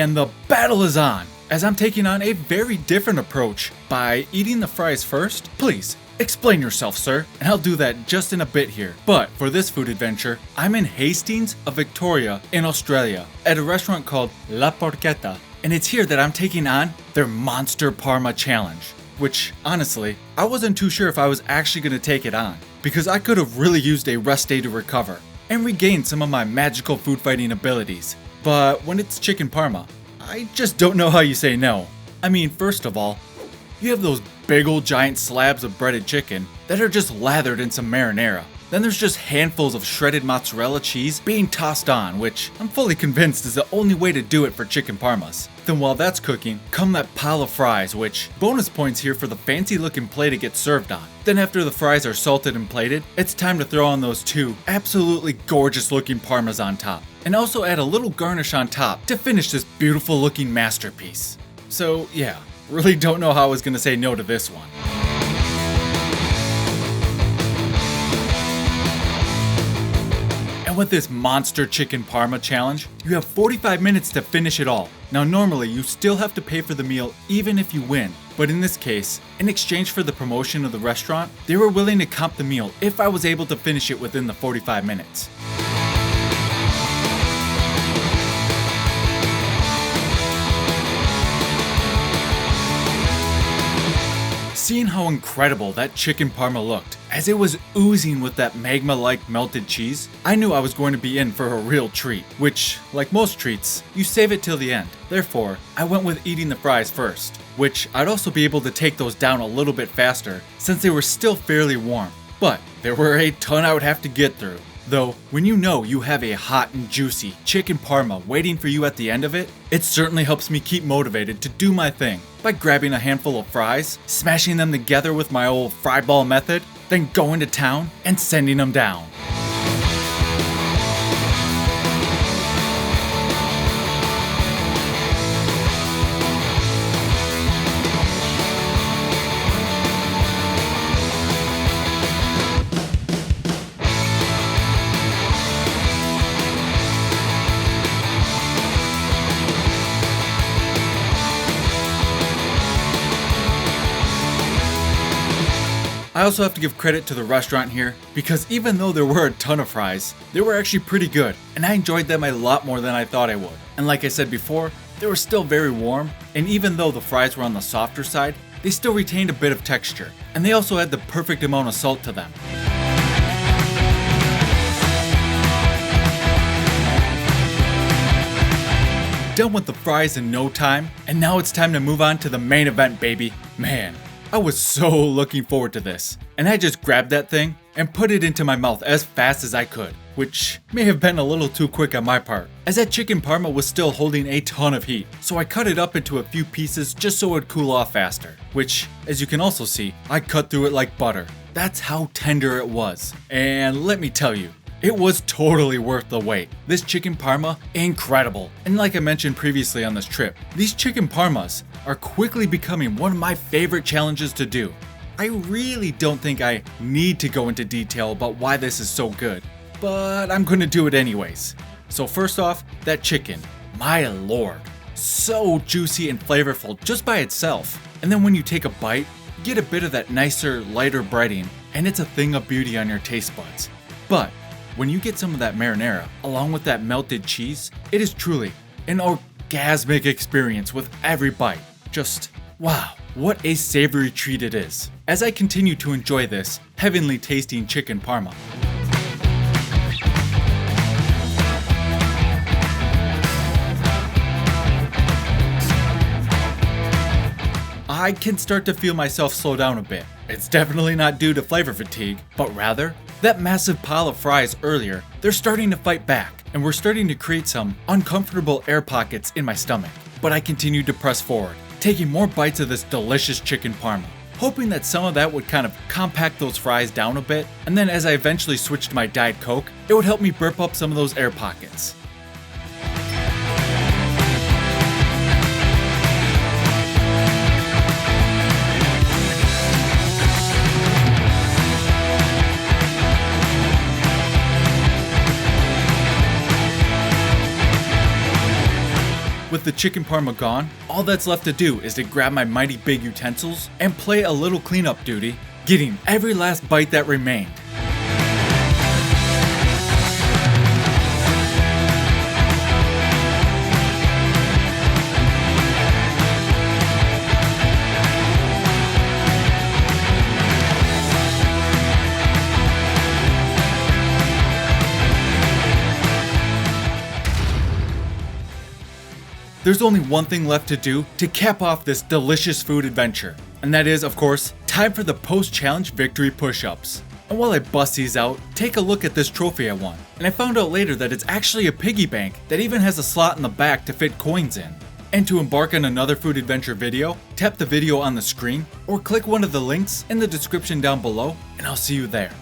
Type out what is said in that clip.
And the battle is on, as I'm taking on a very different approach by eating the fries first. Please, explain yourself, sir, and I'll do that just in a bit here. But for this food adventure, I'm in Hastings of Victoria in Australia at a restaurant called La Porchetta, and it's here that I'm taking on their Monster Parma Challenge, which honestly, I wasn't too sure if I was actually going to take it on, because I could have really used a rest day to recover and regain some of my magical food fighting abilities. But when it's chicken parma, I just don't know how you say no. I mean, first of all, you have those big old giant slabs of breaded chicken that are just lathered in some marinara. Then there's just handfuls of shredded mozzarella cheese being tossed on, which I'm fully convinced is the only way to do it for chicken parmas. Then while that's cooking, come that pile of fries, which bonus points here for the fancy looking plate it gets served on. Then after the fries are salted and plated, it's time to throw on those two absolutely gorgeous looking parmas on top. And also add a little garnish on top to finish this beautiful looking masterpiece. So yeah, really don't know how I was gonna say no to this one. With this monster chicken parma challenge, you have 45 minutes to finish it all. Now normally you still have to pay for the meal even if you win, but in this case, in exchange for the promotion of the restaurant, they were willing to comp the meal if I was able to finish it within the 45 minutes. Seeing how incredible that chicken parma looked, as it was oozing with that magma-like melted cheese, I knew I was going to be in for a real treat, which, like most treats, you save it till the end. Therefore, I went with eating the fries first, which I'd also be able to take those down a little bit faster since they were still fairly warm. But there were a ton I would have to get through. Though, when you know you have a hot and juicy chicken parma waiting for you at the end of it, it certainly helps me keep motivated to do my thing by grabbing a handful of fries, smashing them together with my old fry ball method, then going to town and sending them down. I also have to give credit to the restaurant here, because even though there were a ton of fries, they were actually pretty good, and I enjoyed them a lot more than I thought I would. And like I said before, they were still very warm, and even though the fries were on the softer side, they still retained a bit of texture, and they also had the perfect amount of salt to them. Done with the fries in no time, and now it's time to move on to the main event, baby. Man, I was so looking forward to this, and I just grabbed that thing and put it into my mouth as fast as I could, which may have been a little too quick on my part, as that chicken parma was still holding a ton of heat, so I cut it up into a few pieces just so it would cool off faster, which, as you can also see, I cut through it like butter. That's how tender it was, and let me tell you, it was totally worth the wait. This chicken parma, incredible. And like I mentioned previously on this trip, these chicken parmas are quickly becoming one of my favorite challenges to do. I really don't think I need to go into detail about why this is so good, but I'm gonna do it anyways. So first off, that chicken, my lord, so juicy and flavorful just by itself. And then when you take a bite, you get a bit of that nicer, lighter breading, and it's a thing of beauty on your taste buds. But when you get some of that marinara, along with that melted cheese, it is truly an orgasmic experience with every bite. Just, wow, what a savory treat it is. As I continue to enjoy this heavenly tasting chicken parma. I can start to feel myself slow down a bit. It's definitely not due to flavor fatigue, but rather, that massive pile of fries earlier, they're starting to fight back, and we're starting to create some uncomfortable air pockets in my stomach. But I continued to press forward, taking more bites of this delicious chicken parma, hoping that some of that would kind of compact those fries down a bit, and then as I eventually switched to my Diet Coke, it would help me burp up some of those air pockets. With the chicken parma gone, all that's left to do is to grab my mighty big utensils and play a little cleanup duty, getting every last bite that remained. There's only one thing left to do to cap off this delicious food adventure, and that is, of course, time for the post-challenge victory push-ups. And while I bust these out, take a look at this trophy I won, and I found out later that it's actually a piggy bank that even has a slot in the back to fit coins in. And to embark on another food adventure video, tap the video on the screen, or click one of the links in the description down below, and I'll see you there.